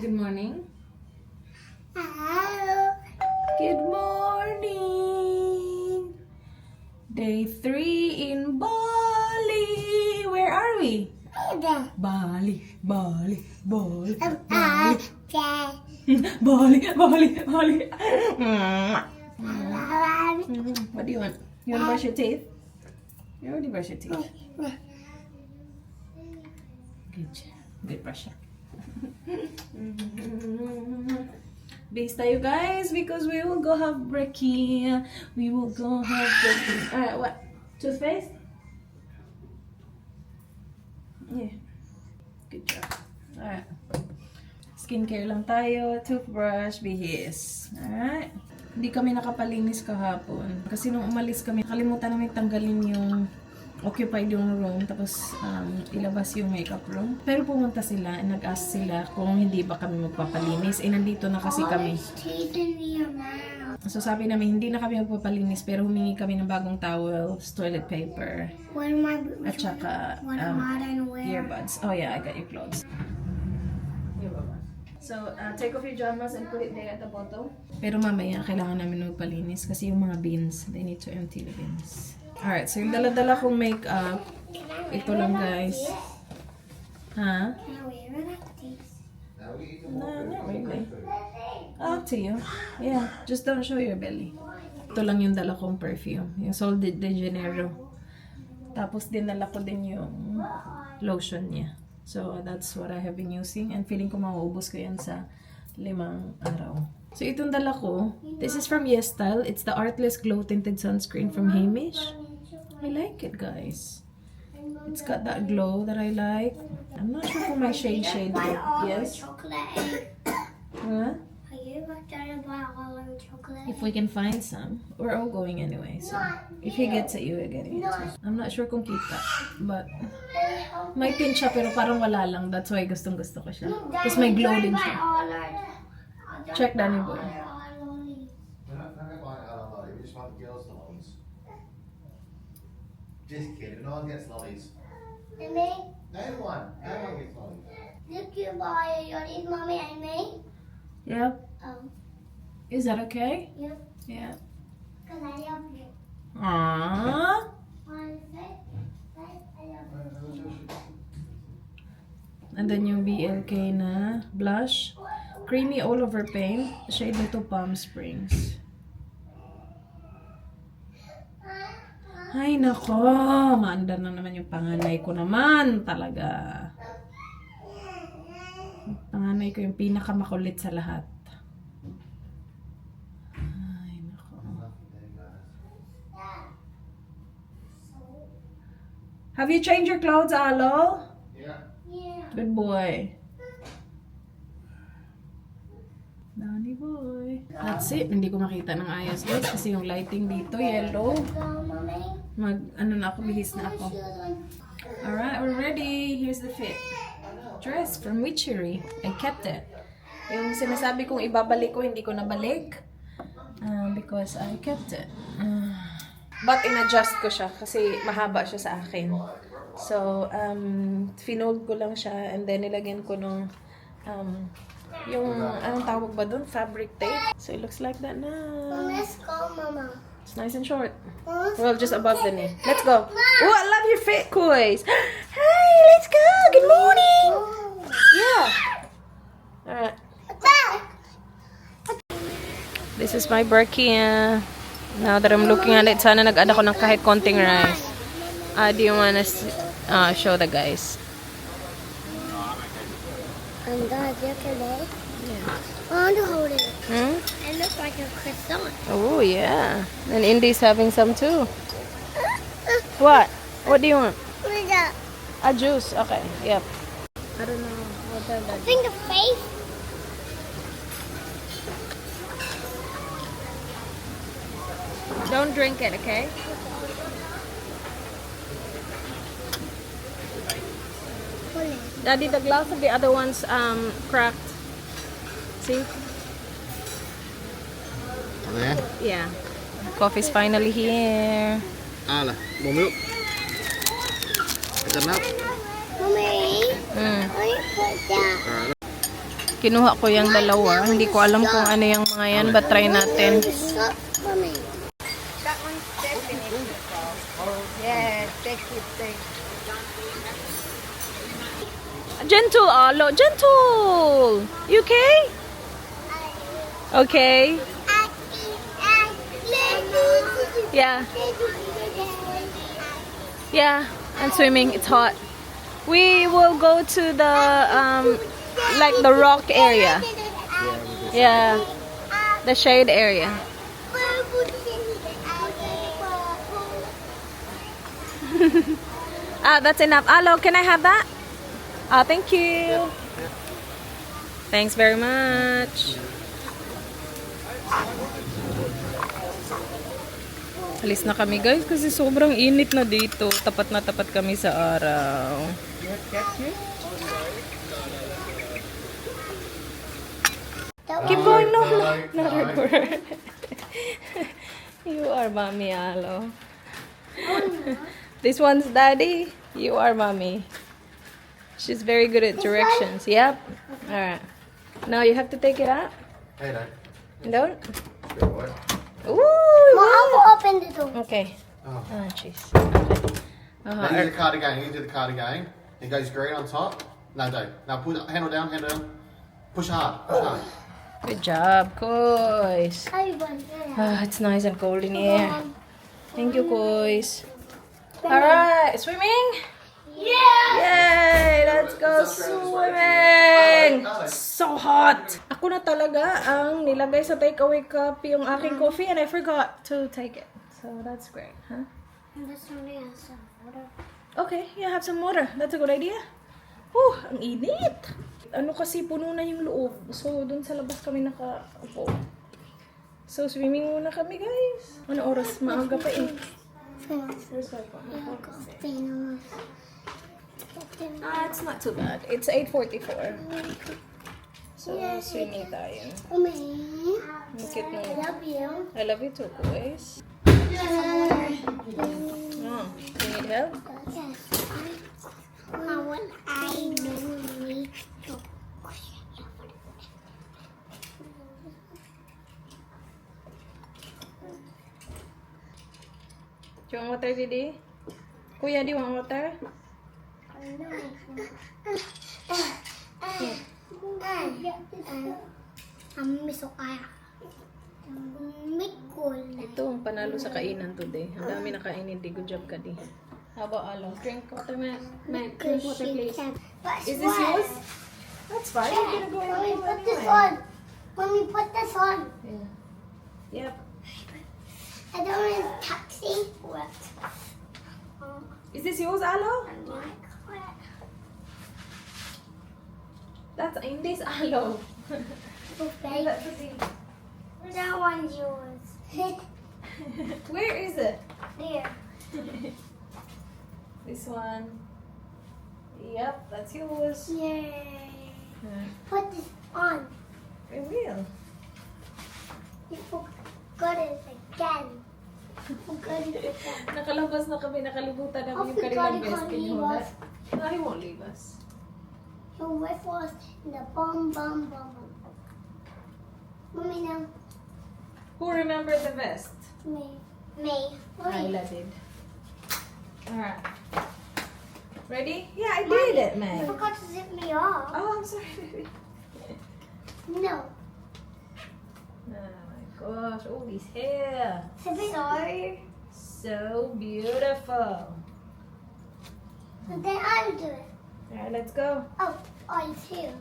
good morning. Hello. Good morning. Day 3 in Bali. Where are we? Bali, Bali, Bali, Bali. Bali, Bali, Bali. What do you want? You want to brush your teeth? You already brush your teeth. Good job. Good brushing. Base tayo guys because we will go have brekkie. We will go have brekkie. Alright, what? Toothpaste? Yeah. Good job. Alright. Skincare lang tayo. Toothbrush, bihis. Alright. Hindi kami nakapalinis kahapon. Kasi nung umalis kami, nakalimutan namin tanggalin yung occupied yung room, tapos ilabas yung makeup room. Pero pumunta sila, nag-ask sila kung hindi ba kami magpapalinis. Nandito na kasi kami. So sabi namin, hindi na kami magpapalinis, pero humingi kami ng bagong towels, toilet paper, at saka earbuds. Oh yeah, I got your clothes. So, take off your pajamas and put it there at the bottom. Pero mamaya, kailangan namin magpalinis kasi yung mga bins, they need to empty the bins. Alright, so yung dala-dala kong makeup, ito lang guys. Ha? No, not really. Up to you. Yeah, just don't show your belly. Ito lang yung dala kong perfume, yung Sol de Janeiro. Tapos dinala ko din yung lotion niya. So that's what I have been using and feeling ko mauubos ko yan sa 5 araw. So itong dala ko, this is from YesStyle. It's the Artless Glow Tinted Sunscreen from Hamish. I like it, guys. It's got that glow that I like. I'm not sure kung my shade though. Yes? Huh? If we can find some. We're all going anyway, so if he gets it, you are getting it too. I'm not sure kung kita, but may pin siya pero parang wala lang. That's why gustong-gusto ko siya. Tapos may glow din siya. Check Danny Boy. Just kidding, no one gets lollies. Mommy, No one gets lollies. look you buy your eat mommy and me. Yep. Is that okay? Yeah, Yeah. because I love you. Aww. And then yung BLK na blush. Creamy all over paint. Shade nito Palm Springs. Ay nako, maanda na naman yung panganay ko naman talaga. Panganay ko yung pinakamakulit sa lahat. Ay nako. Have you changed your clothes, Alo? Yeah. Yeah. Good boy. Danny boy. That's it. Hindi ko makita ng ayos guys kasi yung lighting dito yellow. Go, mommy. Ano na ako, bihis na ako. Alright, we're ready. Here's the fit. Dress from Witchery. I kept it. Yung sinasabi kong ibabalik ko, hindi ko nabalik. Because I kept it. But in-adjust ko siya kasi mahaba siya sa akin. So, finold ko lang siya and then nilagyan ko nung yung, anong tawag ba dun? Fabric tape. So, it looks like that now. Let's go, mama. It's nice and short. Well, just above the knee. Let's go. Oh, I love your fit, Kois. Hey, let's go. Good morning. Yeah. Alright. This is my brekkie. Now that I'm looking at it, sana nag-add ako ng kahit konting rice. Do you wanna show the guys? I'm gonna look at it. Yeah. I want to hold it. Hmm? It looks like a croissant. Oh, yeah. And Indy's having some too. What? What do you want? What is that? A juice. Okay. Yep. I don't know. What are I that? think the face. Don't drink it, okay? Hold it. Daddy, the glass of the other one's cracked. See? Are they? Yeah. Coffee's finally here. Ala, more milk. Is that enough? Mommy, Mm. I put that. Alright. Kinuha ko yung dalawa. Hindi ko alam kung ano yung mga yan, but try natin. Stop for me. That one's definitely yeah, take it, take. Gentle, Alo. Gentle! You okay? Okay. Yeah. Yeah, I'm swimming. It's hot. We will go to the, like the rock area. Yeah. The shade area. That's enough. Alo, can I have that? Thank you. Thanks very much. Alis na kami guys kasi sobrang init na dito. Tapat na tapat kami sa araw. Keep going. No, not record. You are mommy, Alo. This one's daddy. You are mommy. She's very good at directions. Yep. Alright. Now you have to take it out. Hey, don't. Don't? Good boy. Ooh. Mom, I will open the door. Okay. Oh. Oh, jeez. Okay. Now you do the card again. You do the card again. It goes green on top. No, don't. Now put handle down, handle down. Push hard. Push hard. Good job, Kois. I want It's nice and cold in here. Thank you, Kois. Alright, swimming? Yeah! Yay! Let's go swimming! So hot! Ako na talaga ang nilagay sa takeaway cup yung aking coffee and I forgot to take it. So that's great, huh? And this one has some water. Okay, yeah, have some water. That's a good idea. Ang init! Ano kasi, puno na yung loob. So, dun sa labas kami nakaupo. So, swimming muna kami, guys. Ano oras? Maaga pa eh. It's not too bad. It's 8:44. So, swimming tayo. Mommy, Ang cute I mo. love you. I love you too, guys. Oh, you need help? Yes. I want me to. Do you want water, Didi? Kuya, do you want water? Miso kaya. Mikul. Ito ang panalo sa kainan today. Ang dami na kainin. Good job ka, di. How about Alo? Drink water, man. Drink water, please. Is this yours? That's fine. You're gonna go in Mommy, the put this on. Mommy, put this on. Yeah. Yep. I don't want taxi. What? Is this yours, Alo? That's Indi's Alo. Okay. That one's yours. Where is it? There. This one. Yep, that's yours. Yay. Put this on. I will. You forgot it again. You forgot it again. Nakalabas na kami. Nakalibutan na yung Oh, kanilang God, best. he Can you can't hold leave that? No, he won't leave us. He'll wait for us in the bum. Mommy, now. Who remembered the vest? Me. Wait. Ayla did. Alright. Ready? Yeah, I did it, You man. forgot to zip me off. Oh, I'm sorry, baby. No. Oh my gosh. Oh, his hair. Zip it off. So beautiful. And then I'll do it. Alright, let's go. Oh, it's here.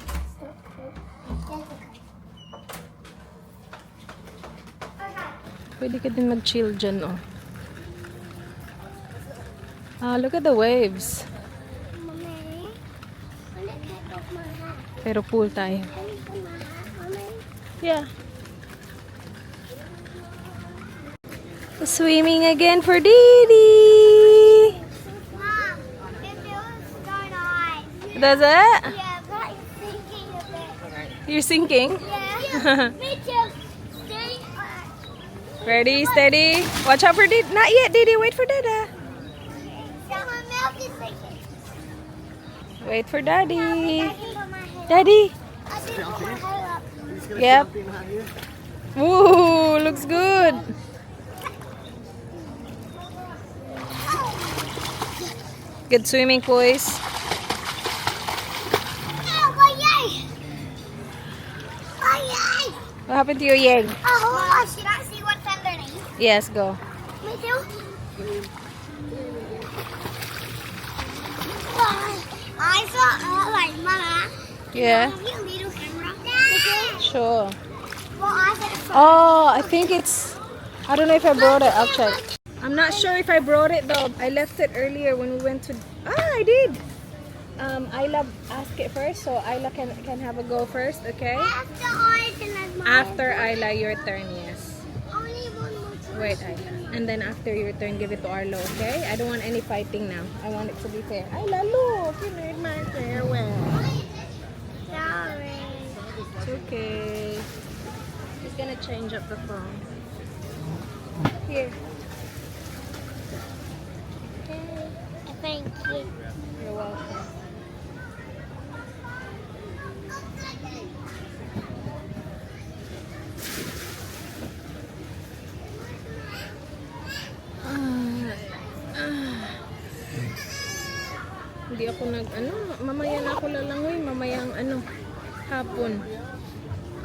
That's okay. Pwede ka din mag-chill dyan, oh. Look at the waves. Mommy, I want to take off my hat. Pero pool tayo. Can you put my hat, Mommy? Yeah. Swimming again for Didi. Mom, it feels so nice. Does it? Yeah, but I'm thinking of it. You're sinking? Yeah. Me too. Stay. Ready, steady. Watch out for Didi. Not yet, Didi. Wait for Dada. So my milk is sinking. Wait for Daddy. I can put my head. Daddy, I did put my hair up. Yep. Ooh, looks good. Good swimming, boys. Oh, my yay! My yay! What happened to your yeg? Oh, should I see what's underneath? Yes, go. Me too. I saw like Mama. Yeah, Have you a little camera? sure. Well, I said it's Oh, I think it's... I don't know if I brought it. I'll check. I'm not sure if I brought it though. I left it earlier when we went to... I did. Isla asked it first, so Isla can have a go first, okay? after orange and then mine. After Isla, your turn, yes. Only one more time. Wait, Isla. And then after your turn, give it to Arlo, okay? I don't want any fighting now. I want it to be fair. Isla, look! You made my hair wet. Sorry. It's okay. He's gonna change up the phone. Here. Thank you. You're welcome. Hindi ako mamaya na ako lalangoy, mamayang hapon.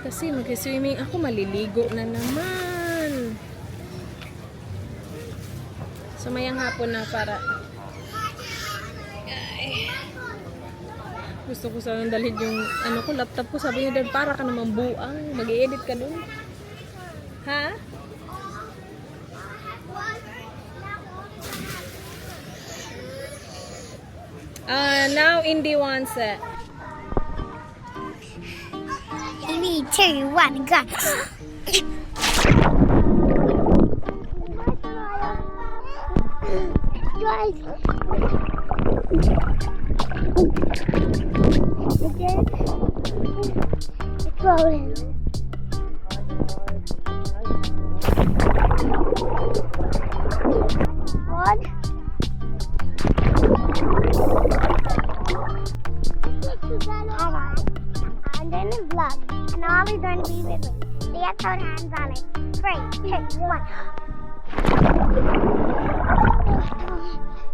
Kasi mag-swimming ako, maliligo na naman. So mayang hapon na para gusto ko sanang dalhin yung laptop ko. Sabi niya, Dad, para ka naman buang. Mag-i-edit ka dun. Ha? Now Indy wants it. 3, 2, 1, go. Guys. Again. It's rolling. One. Alright. And then in vlog. And always going to be with me. So you have to hold hands on it. 3, 2, 1.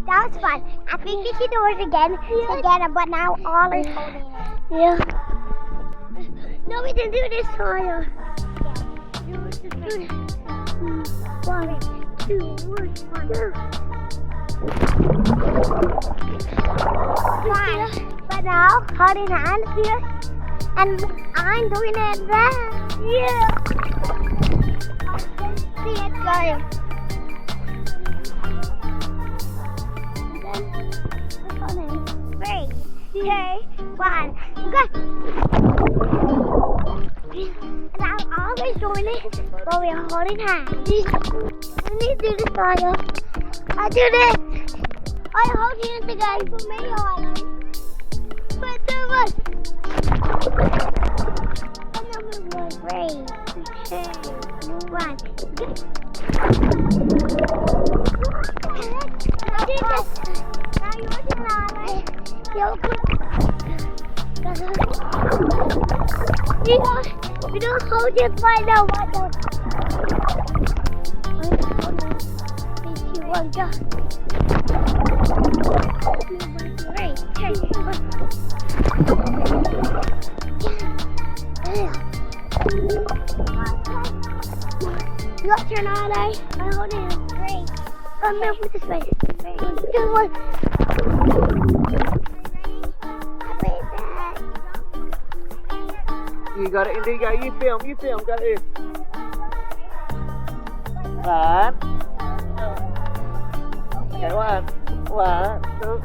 That was fun. I think we should do it again, but now all is holding it. Yeah. No, we didn't do this soil. Yeah. Do it. 1, 2, 1, 1. But now, holding hands here, and I'm doing it there. Yeah. See it going. Three, 2, 1, go! And I'm always doing it while we're holding hands. Let me do this for you. I do this. I hold you together for me, Holly. But there was. And number 1, 3, 2, 1, go! I did this. Now you're doing Holly. We don't hold it right now. Why don't? 3, 2, 1, go. 3, 2, 1. Your turn, Ollie. I'm holding it. 3. Come here with this way. 3, 2, 1. You got it, Indy. Go. You film. Go in. 1. Okay, 1, 2.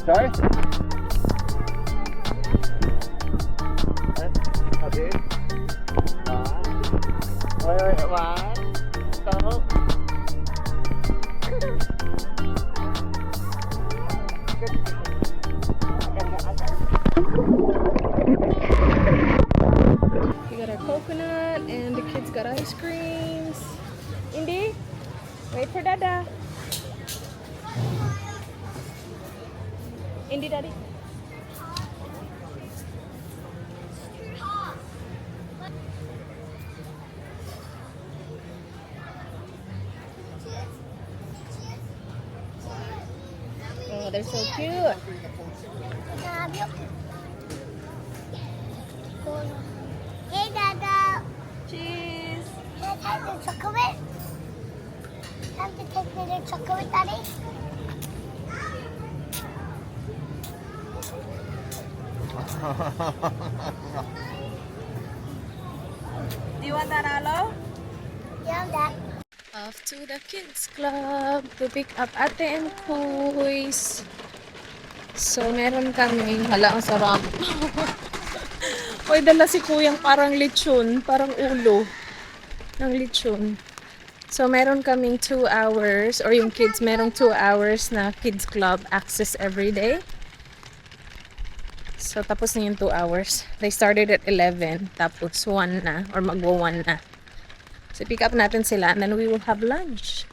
Sorry? Okay. 1. Wait, 1. Stop. You got our Coke coconut, and the kids got ice creams. Indy, wait for Dada. Indy, Daddy. Oh, they're so cute. Hey, Dada. Cheese. Can I take the chocolate? Have to take me the chocolate, Daddy? Do you want that, Alo? Yeah, Dad. Off to the kids club to pick up Ate and Kuys. So, meron kami, hala, ang sarap. Oy, dala si Kuyang parang lechon, parang ulo ng lechon. So, meron kaming 2 hours, or yung kids, merong 2 hours na kids club access every day. So, tapos na yung 2 hours. They started at 11, tapos 1 na, or magwa-1 na. So, pick up natin sila, and then we will have lunch.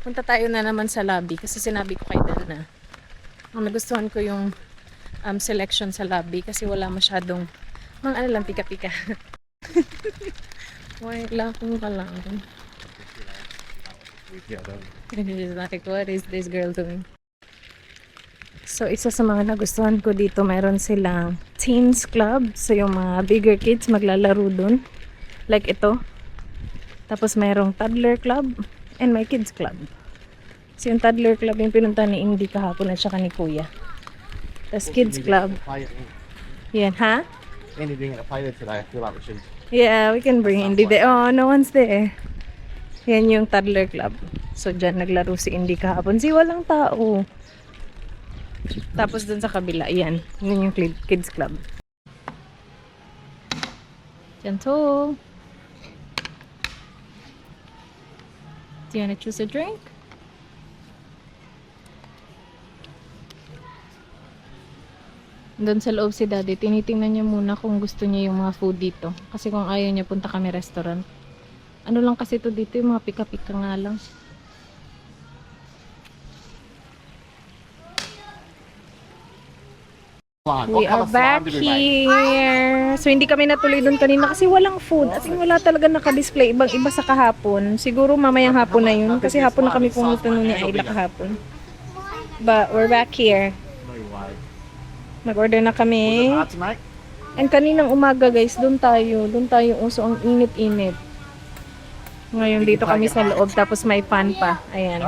Punta tayo na naman sa lobby, kasi sinabi ko kay Dan na nagustuhan ko yung selection sa lobby, kasi wala masyadong, mga ano lang, pika-pika. Wait lang kung ka lang. She's like, what is this girl doing? So, isa sa mga nagustuhan ko dito, meron silang teens club. So, yung mga bigger kids maglalaro dun. Like ito. Tapos, merong toddler club and my kids club. So, yung toddler club yung pinunta ni Indy kahapon at saka ni Kuya. Tapos, kids club. Yan, ha? Andy didn't get a play there today. I feel like we should. Yeah, we can bring Indy there. Oh, no one's there. Yan yung toddler club. So, dyan naglaro si Indy kahapon. Si walang tao. Tapos dun sa kabila, yan. Yan yung kids club. Yan to. Do you wanna choose a drink? Doon sa loob si Daddy, tinitingnan niya muna kung gusto niya yung mga food dito. Kasi kung ayaw niya, punta kami restaurant. Ano lang kasi to dito, yung mga pika-pika nga lang. We are back here. So, hindi kami natuloy doon kanina kasi walang food. As in, wala talaga naka-display. Ibang-iba sa kahapon. Siguro mamayang hapon na yun. Kasi hapon na kami pumunta nun ni Ayla kahapon. But, we're back here. Mag-order na kami. And kaninang umaga, guys, doon tayo. Doon tayo uso ang init-init. Ngayon, dito kami sa loob. Tapos may fan pa. Ayan.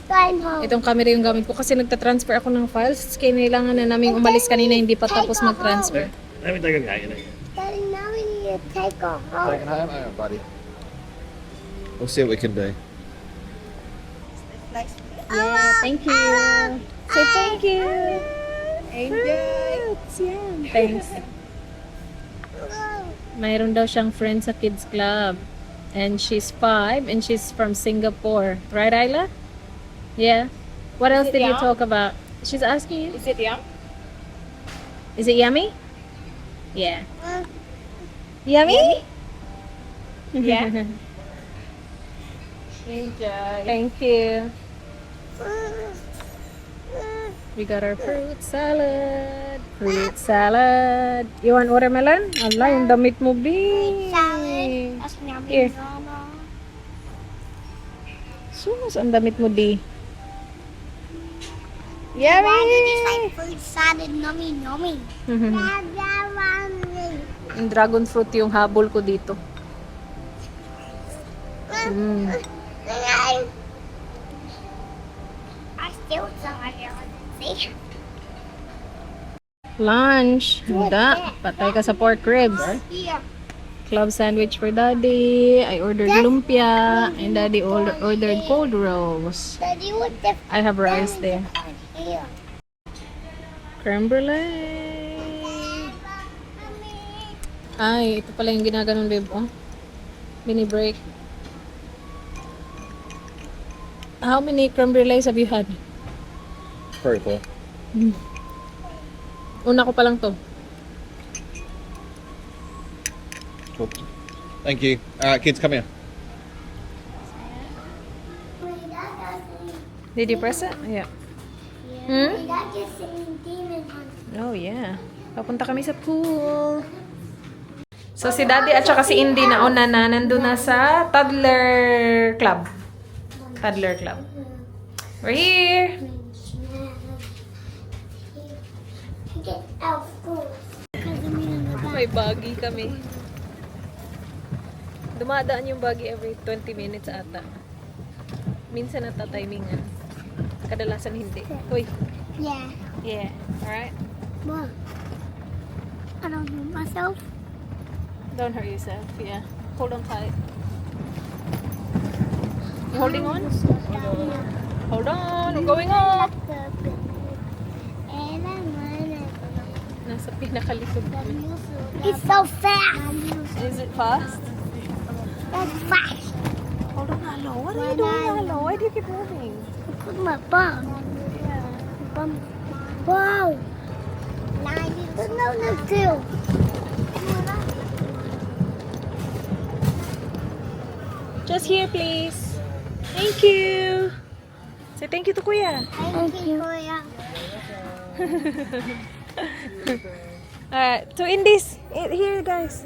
Time home. Itong camera yung gamit ko kasi nagta-transfer ako ng files. Kailangan na namin umalis kanina, hindi pa tapos mag-transfer. Let me take a guy. Daddy, now we need to take her home. Take it home, oh, buddy. We'll see what we can do. Yeah, thank you. Say thank you. Enjoy. Yan. Thanks. Mayroon daw siyang friend sa kids club. And she's 5 and she's from Singapore. Right, Ayla? Yeah. What else did you talk about? She's asking you. Is it yum? Is it yummy? Yeah. Yummy? Yeah. Enjoy. Thank you. We got our fruit salad. Fruit salad. You want watermelon? Allah, yung damit mo, B. Salad. That's Here. yummy, Mama. Sus, ang damit mo, D. Why did you say fruit salad? Nummy, nummy. Yung dragon fruit yung habol ko dito. Mm. I still saw it. See? Lunch. Handa. Patay ka sa pork ribs. Yeah. Club sandwich for Daddy. I ordered lumpia. And Daddy ordered cold rolls. Daddy, what the I have rice there. here? Creme brulee. Ay, ito pala yung ginaganon, babe. Oh. Mini-break. How many creme brulees have you had? 3 or 4. Una ko pa lang to. Thank you. All right, kids, come here. Did you press it? Yeah. That just saying demon hunter. Oh, yeah. Papunta kami sa pool. So, si Daddy at saka si Indy nauna na nandun na sa toddler club. Toddler club. We're here. Get out first. Because I'm in the back. May buggy kami. Dumadaan yung buggy every 20 minutes ata. Minsan natatimingan. Kadalasan hindi. Uy. Yeah. Yeah. Alright. What? I don't know myself. Don't hurt yourself. Yeah. Hold on tight. You holding on? Hold on. We're going up. And I'm running. Nasa pinakalikod kami. It's so fast. Is it fast? That's fast. Hold on, Halo. What are you doing, Halo? Why do you keep moving? Put my bum. Bum. Wow. There's no too. Just here, please. Thank you. Say thank you to Kuya. Thank you, Kuya. Alright, to Indies. Here, guys.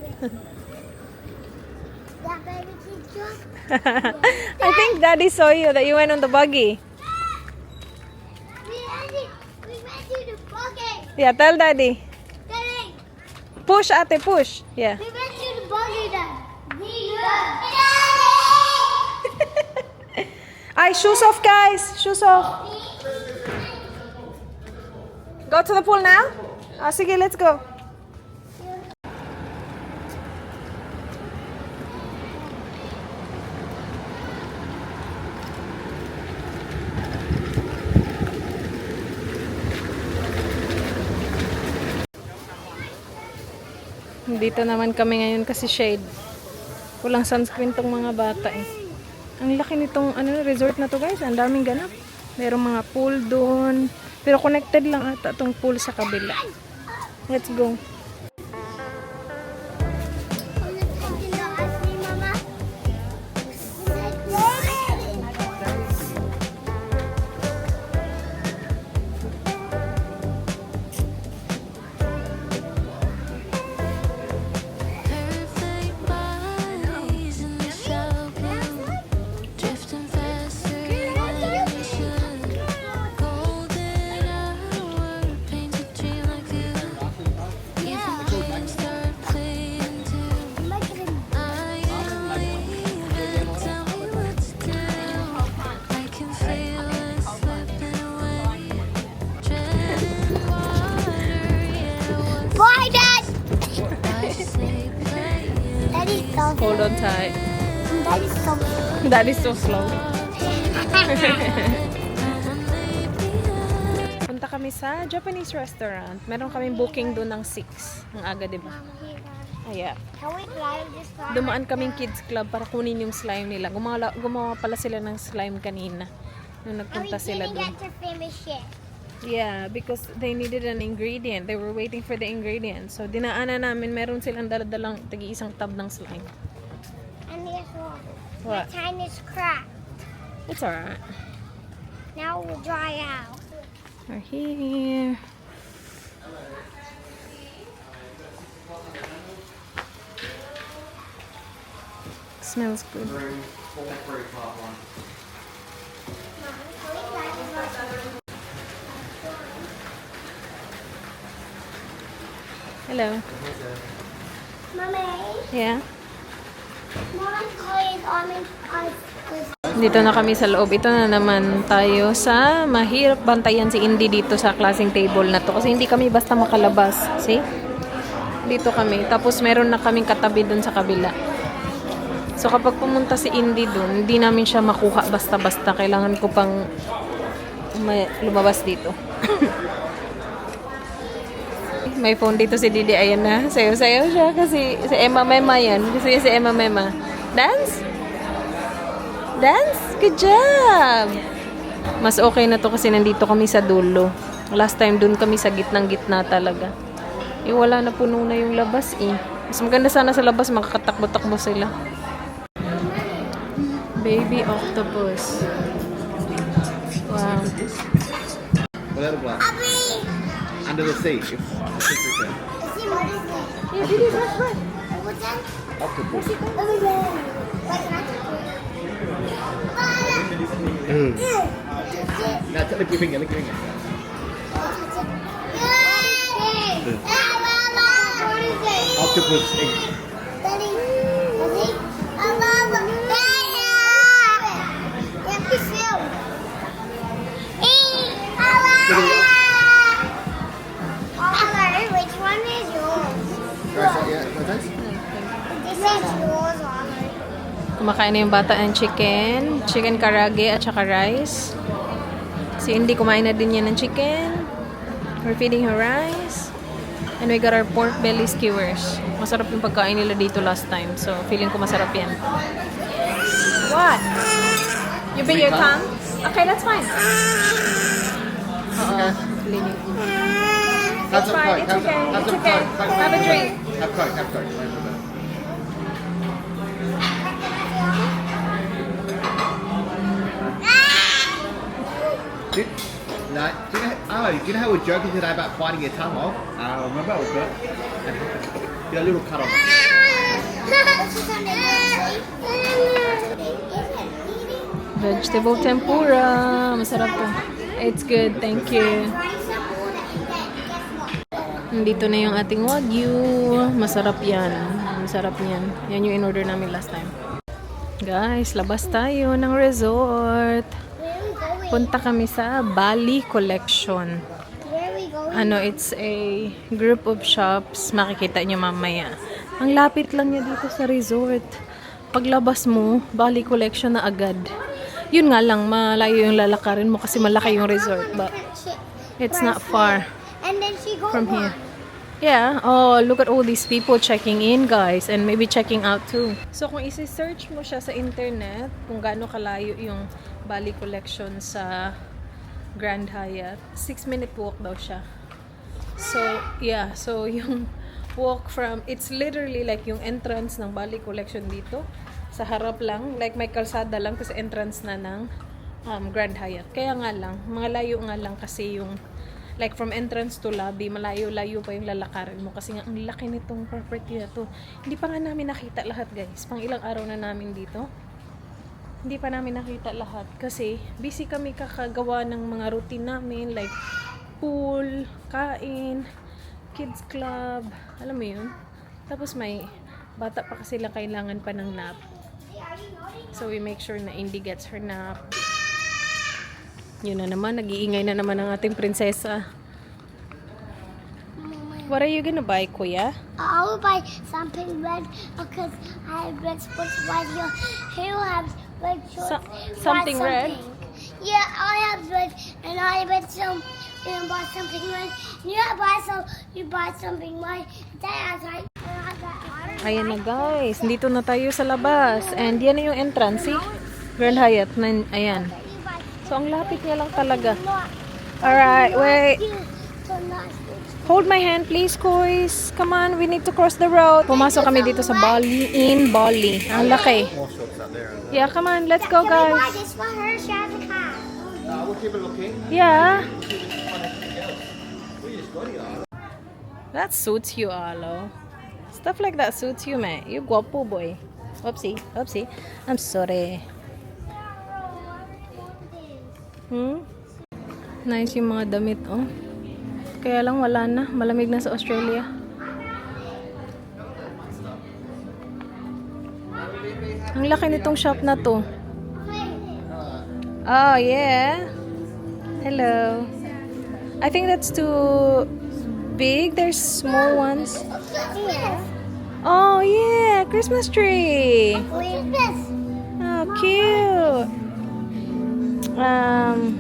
That baby teacher. I think Daddy saw you that you went on the buggy. We went to the buggy. Yeah, tell Daddy. Daddy, Push, ate, push. Yeah. we went to the buggy then. Ay, shoes off, guys. Shoes off. Go to the pool now? Ah, sige, let's go. Dito naman kami ngayon kasi shade. Walang sunscreen tong mga bata eh. Ang laki nitong resort na to, guys. Ang daming ganap. Merong mga pool doon. Pero connected lang ata tong pool sa kabila. Let's go. Perfect bodies in the shallow blue, drifting faster than we should. Golden hour paints a dream like you. Even dreams start playing too. I am leaving, tell me what to do. I can feel us slipping away, treading water. Yeah, Bye, Dad. I say playing. Daddy's so Hold on tight. Daddy's so That is so slow. Punta kami sa Japanese restaurant. Meron kaming booking doon ng 6. Ang aga, diba? Ayan. Can we climb this far? Dumaan kaming kids club para kunin yung slime nila. Gumawa pala sila ng slime kanina. Nung And we nagpunta sila didn't doon. get to finish it. Yeah, because they needed an ingredient. They were waiting for the ingredient. So, dinaanan namin. Meron silang daladalang tagi-isang tub ng slime. And this one. What? My time is cracked. It's alright. Now we'll dry out. We're here. Smells good. Hello. Mommy, Yeah? Mommy, toys on me. Dito na kami sa loob. Ito na naman tayo sa mahirap bantayan si Indy dito sa classing table na to. Kasi hindi kami basta makalabas. See? Dito kami. Tapos meron na kaming katabi dun sa kabila. So kapag pumunta si Indy dun, hindi namin siya makuha basta-basta. Kailangan ko pang lumabas dito. May phone dito si Didi. Ayan na. Sayo-sayo siya kasi si Emma Mema yan. Gusto niya si Emma Mema. Dance? Dance? Good job! Mas okay na to kasi nandito kami sa dulo. Last time dun kami sa gitnang-gitna talaga. Eh wala na, puno na yung labas eh. Mas maganda sana sa labas, makakatakbo-takbo sila. Baby octopus. Wow. Without a glass. Under the sea. It's a secret there. Yeah, Didi, run. What's that? Octopus. Now, lick your finger, lick your finger. Octopus egg. Which one is yours? Yeah, that's This is yours, Oliver. Kumakain na yung bata ng chicken karage at saka rice. Si Indy kumain na din yan ng chicken. We're feeding her rice. And we got our pork belly skewers. Masarap yung pagkain nila dito last time. So, feeling ko masarap yan. What? You bit your tongue? Okay, that's fine. okay. Linig. Have some fine, Coke. it's okay, Have it's some okay. Coke. Have a drink. Have Coke, have Coke. Do you know how we're joking today about biting your tongue off? I remember it was good. Get a little cut off. Vegetable tempura. Masarap to. It's good, thank you. Nandito na yung ating wagyu. Masarap yan. Masarap yan. Yan yung in-order namin last time. Guys, labas tayo ng resort. Punta kami sa Bali Collection. It's a group of shops. Makikita nyo mamaya. Ang lapit lang niya dito sa resort. Paglabas mo, Bali Collection na agad. Yun nga lang, malayo yung lalakarin mo kasi malaki yung resort. But it's not far from here. Yeah. Oh, look at all these people checking in, guys. And maybe checking out too. So, kung isi-search mo siya sa internet, kung gaano kalayo yung Bali Collection sa Grand Hyatt, 6-minute walk daw siya. So, yeah. So, yung walk from, it's literally like yung entrance ng Bali Collection dito. Sa harap lang. Like may kalsada lang kasi entrance na ng Grand Hyatt. Kaya nga lang, mga layo nga lang kasi yung like from entrance to lobby, malayo-layo pa yung lalakarin mo kasi nga ang laki nitong property na to. Hindi pa nga namin nakita lahat, guys. Pang ilang araw na namin dito. Hindi pa namin nakita lahat kasi busy kami kakagawa ng mga routine namin like pool, kain, kids club, alam mo yun. Tapos may bata pa kasi lang kailangan pa ng nap. So we make sure na Indy gets her nap. Yun na naman, nag-iingay na naman ang ating prinsesa. What are you gonna buy, Kuya? I will buy something red because I have red sports right here. Here you have red shorts. Something red? Yeah, I have red, and I bet some. You buy something red. You buy something white. Then I was like, Ayan na, guys. Dito na tayo sa labas. And yan na yung entrance, see? Grand Hyatt. Ayan. So, ang lapit niya lang talaga. Alright, wait. Hold my hand, please, Kois. Come on, we need to cross the road. Pumasok kami dito sa Bali, in Bali. Ang laki. More shops out there. Yeah, come on, let's go, Buy guys. this for her. She has a car. We'll keep it looking. Yeah. That suits you, Alo. Stuff like that suits you, man. You guapo, boy. Oopsie, oopsie. I'm sorry. Nice yung mga damit, oh. Kaya lang wala na. Malamig na sa Australia. Ang laki nitong shop na to. Oh, yeah. Hello. I think that's too big. There's small ones. Oh, yeah. Christmas tree. Christmas. Oh, cute. Mom.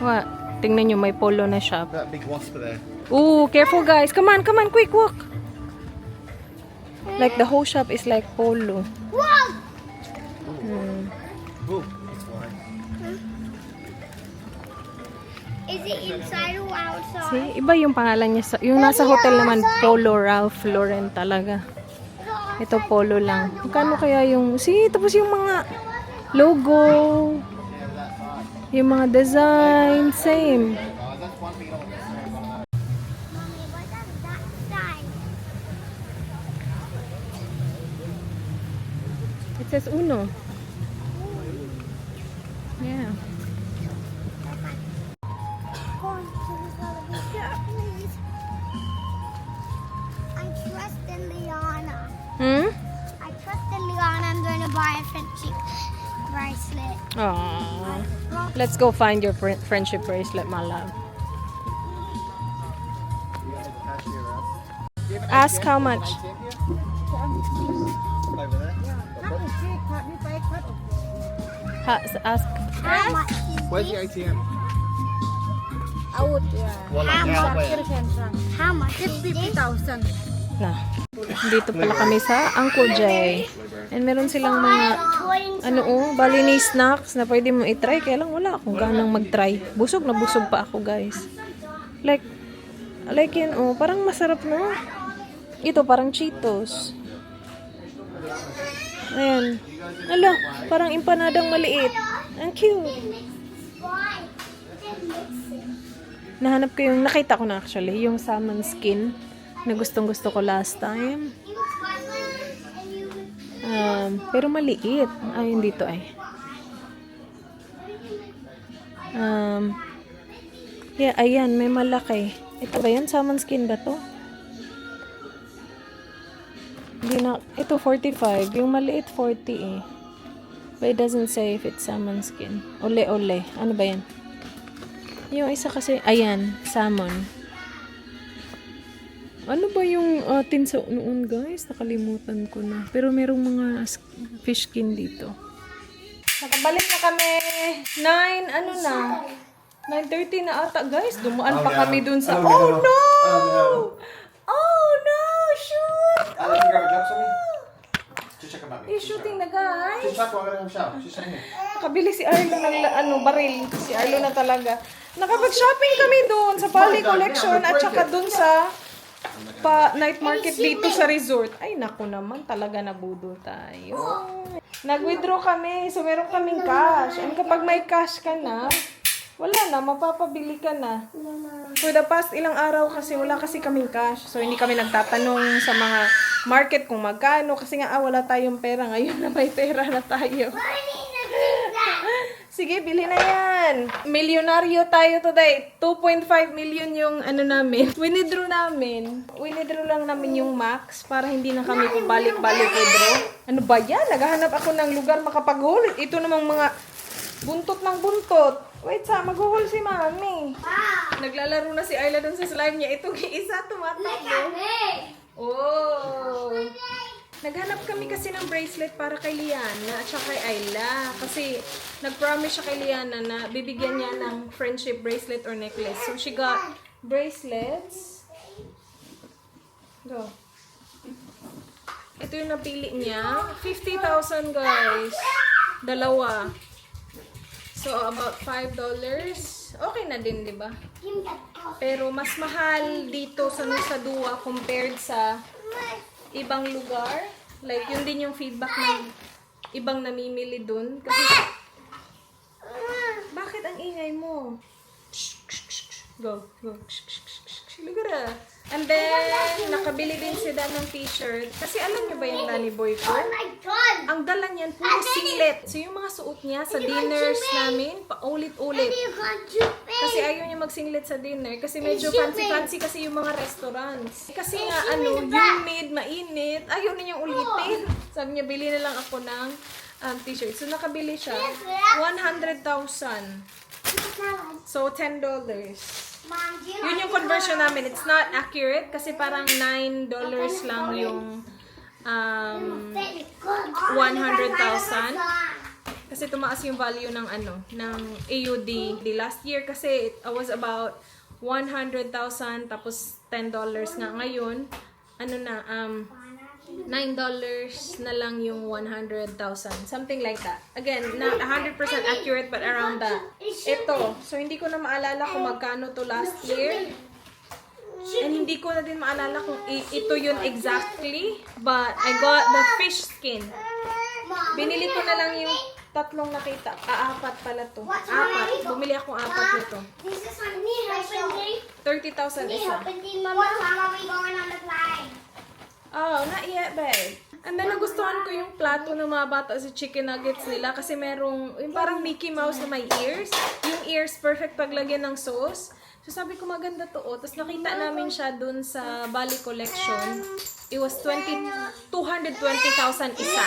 What? Tingnan nyo, may polo na shop. That big wasp there. Ooh, careful, guys. Come on, quick, walk. Like the whole shop is like polo. Whoa. Ooh, it's flying. Is it inside or outside? See, iba yung pangalan niya. Yung nasa hotel naman, Polo Ralph Lauren talaga. Ito, Polo lang. Magkano kaya yung... See, tapos yung mga logo, yung mga design, same. That's one thing I don't understand. Mommy, what does that sign? It says Uno. Yeah. Going to the shop, please. I trust in Liana. I trust in Liana. I'm going to buy a friendship bracelet. Aww. Let's go find your friendship bracelet, my love. Ask how much. Over there. Ask. How much is Where's the this? ATM? Well, How like out where? How much is this? Na. Dito pala kami sa Uncle Jay. And meron silang mga Balinese snacks na pwede mo i-try. Kaya lang wala akong ganang mag-try. Busog na busog pa ako, guys. Like yun, parang masarap no? Ito, parang Cheetos. Ayan. Ala, parang empanadang maliit. Ang cute. Nahanap ko nakita ko na actually, yung salmon skin na gustong gusto ko last time. Pero maliit. Ayun dito ay. Yeah, ayan, may malaki. Ito ba yan? Salmon skin ba to? Hindi na, ito 45. Yung maliit 40 eh. But it doesn't say if it's salmon skin. Ole. Ano ba yan? Yung isa kasi, ayan, salmon. Ano ba yung atin sa noon, guys? Nakalimutan ko na. Pero merong mga fish skin dito. Nakabalik na kami. 9:30 na ata, guys. Dumaan pa kami dun sa... Oh, no! Oh, no! Shoot! Alex, you grab a jug for me? Just check about me. He's shooting na, guys. Just check while I go to the shower. Just check here. Nakabili si Arlo ng baril. Si Arlo na talaga. Nakapag-shopping kami doon sa Pali Collection at saka doon sa night market dito sa resort. Ay, naku naman, talaga nabudol tayo. Nag-withdraw kami, so meron kaming cash. And kapag may cash ka na, wala na, mapapabili ka na. For the past ilang araw kasi, wala kasi kaming cash. So, hindi kami nagtatanong sa mga market kung magkano. Kasi nga, wala tayong pera. Ngayon na may pera na tayo. Sige, bili na yan. Milyonaryo tayo today. 2.5 million yung namin. Withdraw namin. Withdraw lang namin yung max para hindi na kami pabalik-balik withdraw. Ano ba yan? Naghahanap ako ng lugar makapag-haul. Ito namang mga buntot ng buntot. Wait, mag-haul si Mami. Naglalaro na si Ayla dun sa slime niya. Itong isa tumatakbo. Oh. Naghanap kami kasi ng bracelet para kay Liana at saka kay Ayla. Kasi nag-promise siya kay Liana na bibigyan niya ng friendship bracelet or necklace. So she got bracelets. Go. Ito yung napili niya. 50,000 guys. Dalawa. So about $5. Okay na din, di ba? Pero mas mahal dito sa Nusa Dua compared sa ibang lugar. Like, yun din yung feedback ng ibang namimili dun. Kasi, bakit ang ingay mo? Go. Look at that. And then, nakabili din si Dan ng t-shirt. Kasi alam niyo ba yung Danny Boy ko? Oh my God! Ang dala niyan, puro singlet. So, yung mga suot niya sa dinners namin, paulit-ulit. Kasi ayaw niya mag-singlet sa dinner. Kasi medyo fancy-fancy kasi yung mga restaurants. Kasi nga, humid, mainit. Ayaw na niyang ulitin. Sabi niya, bili na lang ako ng t-shirt. So, nakabili siya. 100,000. So, $10. Yun yung conversion namin. It's not accurate kasi parang $9 lang yung 100,000. Kasi tumaas yung value ng ng AUD. The last year kasi it was about 100,000 tapos $10 nga ngayon. na lang yung 100,000. Something like that. Again, not 100% accurate but around that. Ito. So, hindi ko na maalala kung magkano to last year. And hindi ko na din maalala kung ito yun exactly. But I got the fish skin. Binili ko na lang yung tatlong nakita. Apat pala to. Apat. Bumili akong apat nito. This is on me helping 30,000 me isa. helping me. Mama, what time are we going on the flight? Oh, not yet, babe. And then, nagustuhan ko yung plato ng mga bata sa chicken nuggets nila kasi merong, yung parang Mickey Mouse na may ears. Yung ears, perfect paglagyan ng sauce. So, sabi ko, maganda to, oh. Tapos, nakita namin siya dun sa Bali Collection. It was 220,000 isa.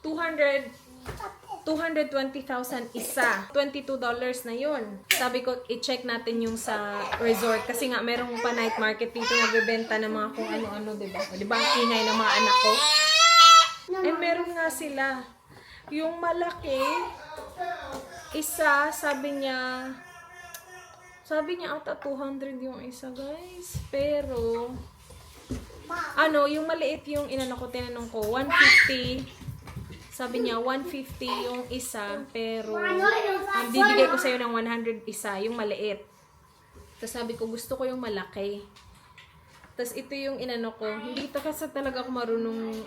220,000 isa. $22 na yun. Sabi ko, i-check natin yung sa resort. Kasi nga, merong pa night market dito nagbebenta ng mga kung ano-ano, diba? O, diba, ang ingay ng mga anak ko? And meron nga sila. Yung malaki, isa, sabi niya ata 200 yung isa, guys. Pero, yung maliit yung tinanong ko, 150. Sabi niya, 150 yung isa, pero ang bibigay ko sa'yo ng 100 isa, yung maliit. Tapos sabi ko, gusto ko yung malaki. Tapos ito yung ko, hindi kasi talaga ako marunong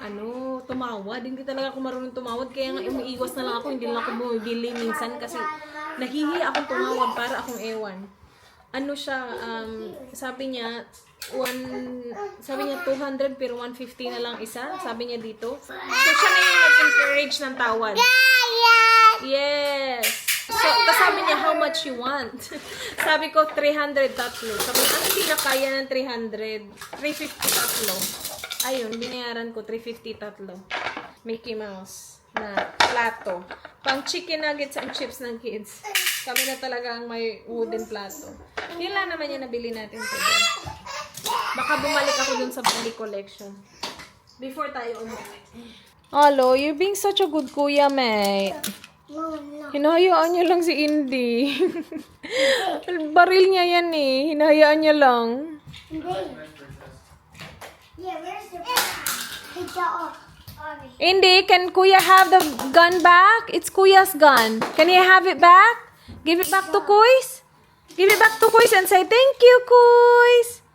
tumawad. Hindi talaga ako marunong tumawad, kaya nga umiiwas na lang ako, hindi lang ako bumibili minsan kasi nahihiya akong tumawad para akong ewan. Sabi niya 200 pero 150 na lang isa, sabi niya dito. So siya na yung nag-encourage ng tawad. Yes. So, tapos sabi niya, how much you want? Sabi ko, 300 tatlo. Sabi niya, hindi na kaya ng 300. 350 tatlo. Ayun, binayaran ko, 350 tatlo. Mickey Mouse na plato. Pang chicken nuggets and chips ng kids. Kami na talaga ang may wooden plato. Yun lang naman yung nabili natin today. Baka bumalik ako dun sa Bali Collection. Before tayo umuwi. Hello, you're being such a good kuya, mate. No. Hinahayaan niya lang si Indy. Baril niya yan eh. Hinahayaan niya lang. Yeah, where's the picture of Ari? Indy, can Kuya have the gun back? It's Kuya's gun. Can he have it back? Give it back to Kuys? Give it back to Kuys and say, thank you, Kuys.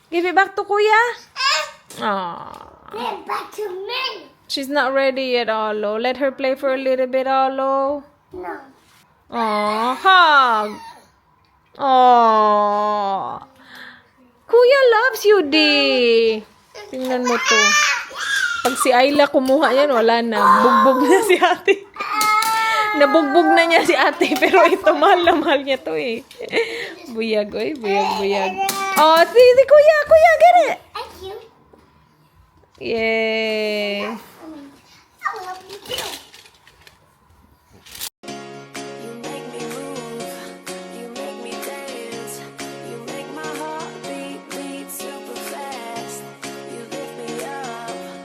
Give it back to Kuya. Aww. Give it back to me. She's not ready yet, Olo. Let her play for a little bit, Olo. No. Aww, hug. Aww. Kuya loves you, di. Tingnan mo to. Pag si Ayla kumuha yan, wala na. Bugbog na si ate. Nabugbog na niya si ate. Pero ito, mahal na mahal niya to eh. Buyag, oy. Buyag. Oh, si Kuya, get it. Thank you. Yeah.